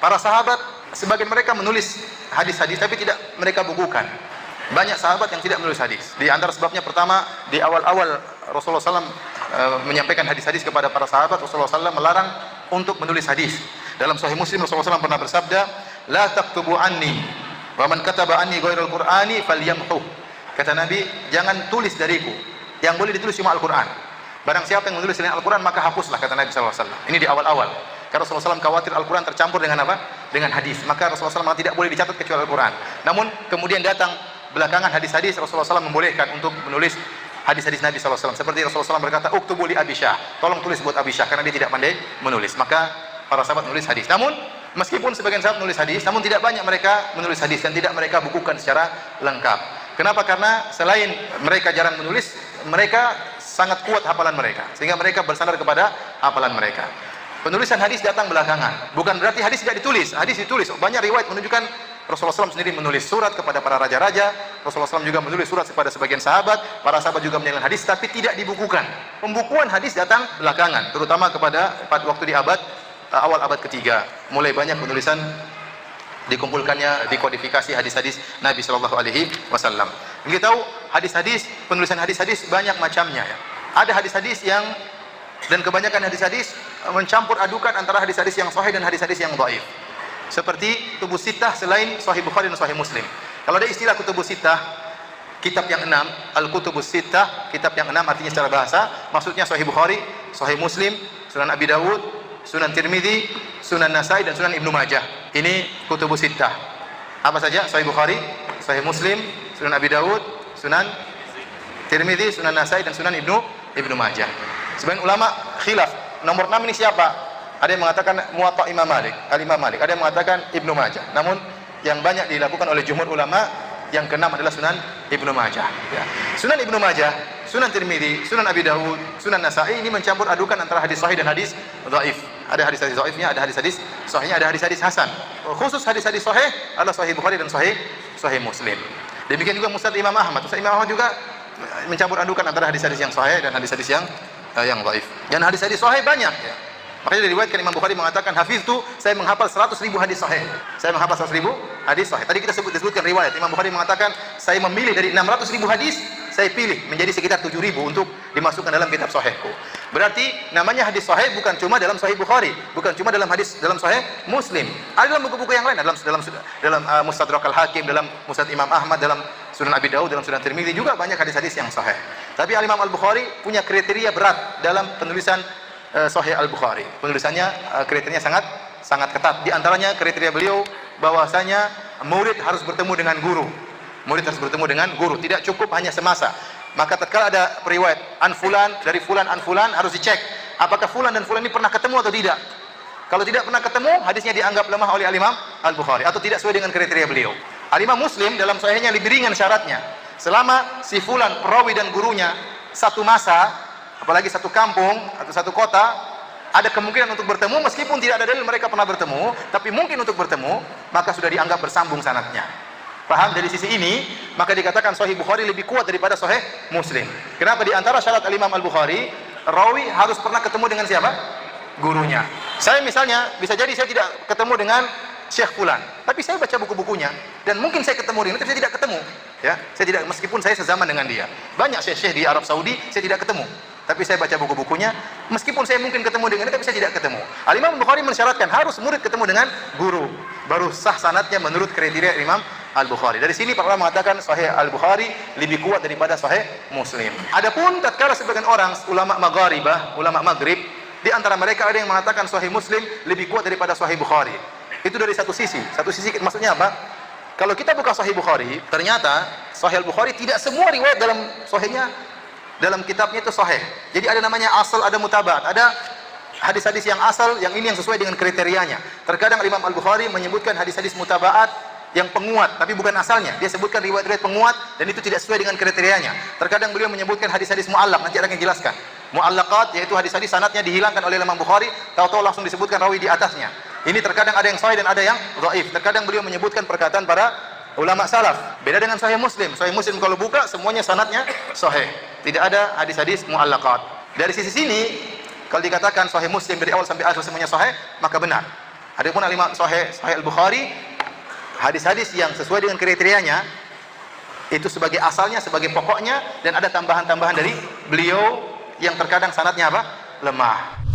Para sahabat, sebagian mereka menulis hadis-hadis tapi tidak mereka bukukan. Banyak sahabat yang tidak menulis hadis. Di antara sebabnya pertama, di awal-awal Rasulullah SAW menyampaikan hadis-hadis kepada para sahabat, Rasulullah SAW melarang untuk menulis hadis. Dalam Sahih Muslim, Rasulullah SAW pernah bersabda, "La taktubu anni, wa man kataba anni ghairal Qur'ani falyamhu." Kata Nabi, jangan tulis dariku. Yang boleh ditulis cuma Al-Quran. Barang siapa yang menulis selain Al-Quran, maka hapuslah, kata Nabi SAW. Ini di awal-awal. Karena Rasulullah SAW khawatir Al-Quran tercampur dengan apa? Dengan hadis. Maka Rasulullah SAW tidak boleh dicatat kecuali Al-Quran. Namun kemudian datang belakangan hadis-hadis, Rasulullah SAW membolehkan untuk menulis hadis-hadis Nabi SAW. Seperti Rasulullah SAW berkata, "Uktubu li Abi Syah." Tolong tulis buat Abi Syah, karena dia tidak pandai menulis. Maka para sahabat menulis hadis. Namun meskipun sebagian sahabat menulis hadis, namun tidak banyak mereka menulis hadis dan tidak mereka bukukan secara lengkap. Kenapa? Karena selain mereka jarang menulis, mereka sangat kuat hafalan mereka, sehingga mereka bersandar kepada hafalan mereka. Penulisan hadis datang belakangan. Bukan berarti hadis tidak ditulis. Hadis ditulis. Banyak riwayat menunjukkan Rasulullah SAW sendiri menulis surat kepada para raja-raja. Rasulullah SAW juga menulis surat kepada sebagian sahabat. Para sahabat juga menyampaikan hadis, tapi tidak dibukukan. Pembukuan hadis datang belakangan, terutama pada waktu di awal abad ketiga. Mulai banyak penulisan, dikumpulkannya, dikodifikasi hadis-hadis Nabi Shallallahu Alaihi Wasallam. Kita tahu hadis-hadis, penulisan hadis-hadis banyak macamnya. Ya. Ada hadis-hadis yang, dan kebanyakan hadis-hadis mencampur adukan antara hadis-hadis yang sahih dan hadis-hadis yang dhaif. Seperti kutubus sittah selain Sahih Bukhari dan Sahih Muslim. Kalau ada istilah kutubus sittah, kitab yang 6, al-kutubus sittah, kitab yang 6 artinya secara bahasa, maksudnya Sahih Bukhari, Sahih Muslim, Sunan Abi Dawud, Sunan Tirmidzi, Sunan Nasai, dan Sunan Ibnu Majah. Ini kutubus sittah. Apa saja? Sahih Bukhari, Sahih Muslim, Sunan Abi Dawud, Sunan Tirmidzi, Sunan Nasai, dan Sunan Ibnu Majah. Sebagian ulama khilaf, nomor 6 ini siapa? Ada yang mengatakan Muwatta Imam Malik, Al-Imam Malik. Ada yang mengatakan Ibnu Majah. Namun yang banyak dilakukan oleh jumhur ulama, yang ke-6 adalah Sunan Ibnu Majah. Ya. Sunan Ibnu Majah, Sunan Tirmidzi, Sunan Abi Dawud, Sunan Nasai ini mencampur adukan antara hadis sahih dan hadis dhaif. Ada hadis-hadis dhaifnya, ada hadis-hadis sahihnya, ada hadis-hadis hasan. Khusus hadis-hadis sahih adalah Sahih Bukhari dan Sahih Muslim. Demikian juga Musnad Imam Ahmad. Imam Ahmad juga mencampur adukan antara hadis-hadis yang sahih dan hadis-hadis yang dhaif. Dan hadis-hadis sahih banyak ya. Makanya diriwayatkan Imam Bukhari mengatakan, "Hafiztu, saya menghafal 100.000 hadis sahih." Saya menghafal 100.000 hadis sahih. Tadi kita disebutkan riwayat. Imam Bukhari mengatakan, "Saya memilih dari 600.000 hadis, saya pilih menjadi sekitar 7.000 untuk dimasukkan dalam kitab sahihku." Berarti namanya hadis sahih bukan cuma dalam Sahih Bukhari, bukan cuma dalam Sahih Muslim. Ada dalam buku-buku yang lain, dalam Mustadrak Al-Hakim, dalam Musnad Imam Ahmad, dalam Sunan Abi Dawud, dalam Sunan Tirmidzi juga banyak hadis-hadis yang sahih. Tapi Al-Imam Al-Bukhari punya kriteria berat dalam penulisan Sahih Al-Bukhari. Penulisannya kriterianya sangat ketat. Di antaranya kriteria beliau bahwasanya murid harus bertemu dengan guru. Murid harus bertemu dengan guru, tidak cukup hanya semasa. Maka tatkala ada periwayat an fulan, dari fulan an fulan, harus dicek apakah fulan dan fulan ini pernah ketemu atau tidak. Kalau tidak pernah ketemu, hadisnya dianggap lemah oleh Al-Imam Al-Bukhari atau tidak sesuai dengan kriteria beliau. Al-Imam Muslim dalam sahihnya lebih ringan syaratnya. Selama si fulan perawi dan gurunya satu masa, apalagi satu kampung atau satu kota, ada kemungkinan untuk bertemu meskipun tidak ada dalil mereka pernah bertemu, tapi mungkin untuk bertemu, maka sudah dianggap bersambung sanadnya. Paham? Dari sisi ini, maka dikatakan Sahih Bukhari lebih kuat daripada Sahih Muslim. Kenapa? Di antara syarat Al-Imam Al-Bukhari, rawi harus pernah ketemu dengan siapa? Gurunya. Saya misalnya, bisa jadi saya tidak ketemu dengan Syekh Fulan, tapi saya baca buku-bukunya, dan mungkin saya ketemu dengan, tapi saya tidak ketemu. Ya, saya tidak, meskipun saya sezaman dengan dia. Banyak syekh-syekh di Arab Saudi, saya tidak ketemu. Tapi saya baca buku-bukunya, meskipun saya mungkin ketemu dengan dia, tapi saya tidak ketemu. Al-Imam Bukhari mensyaratkan harus murid ketemu dengan guru, baru sah sanadnya menurut kriteria Imam Al-Bukhari. Dari sini para ulama mengatakan Sahih Al-Bukhari lebih kuat daripada Sahih Muslim. Adapun tatkala sebagian orang ulama Maghribah, ulama Maghrib, di antara mereka ada yang mengatakan Sahih Muslim lebih kuat daripada Sahih Bukhari. Itu dari satu sisi. Satu sisi maksudnya apa? Kalau kita buka Sahih Bukhari, ternyata Sahih Al-Bukhari tidak semua riwayat dalam sahihnya, dalam kitabnya itu sahih. Jadi ada namanya asal, ada mutabaat, ada hadis-hadis yang asal, yang ini yang sesuai dengan kriterianya. Terkadang Imam Al-Bukhari menyebutkan hadis-hadis mutabaat yang penguat, tapi bukan asalnya. Dia sebutkan riwayat-riwayat penguat dan itu tidak sesuai dengan kriterianya. Terkadang beliau menyebutkan hadis-hadis mu'allaq, nanti akan dijelaskan. Mu'allaqat yaitu hadis-hadis sanadnya dihilangkan oleh Imam Bukhari, tahu-tahu langsung disebutkan rawi di atasnya. Ini terkadang ada yang sahih dan ada yang dhaif. Terkadang beliau menyebutkan perkataan para ulama salaf. Beda dengan Sahih Muslim. Sahih Muslim kalau buka semuanya sanadnya sahih. Tidak ada hadis-hadis mu'allaqat. Dari sisi sini, kalau dikatakan Sahih Muslim dari awal sampai akhir semuanya sahih, maka benar. Adapun Al-Imam Sahih Al-Bukhari, hadis-hadis yang sesuai dengan kriterianya itu sebagai asalnya, sebagai pokoknya, dan ada tambahan-tambahan dari beliau yang terkadang sanadnya apa? Lemah.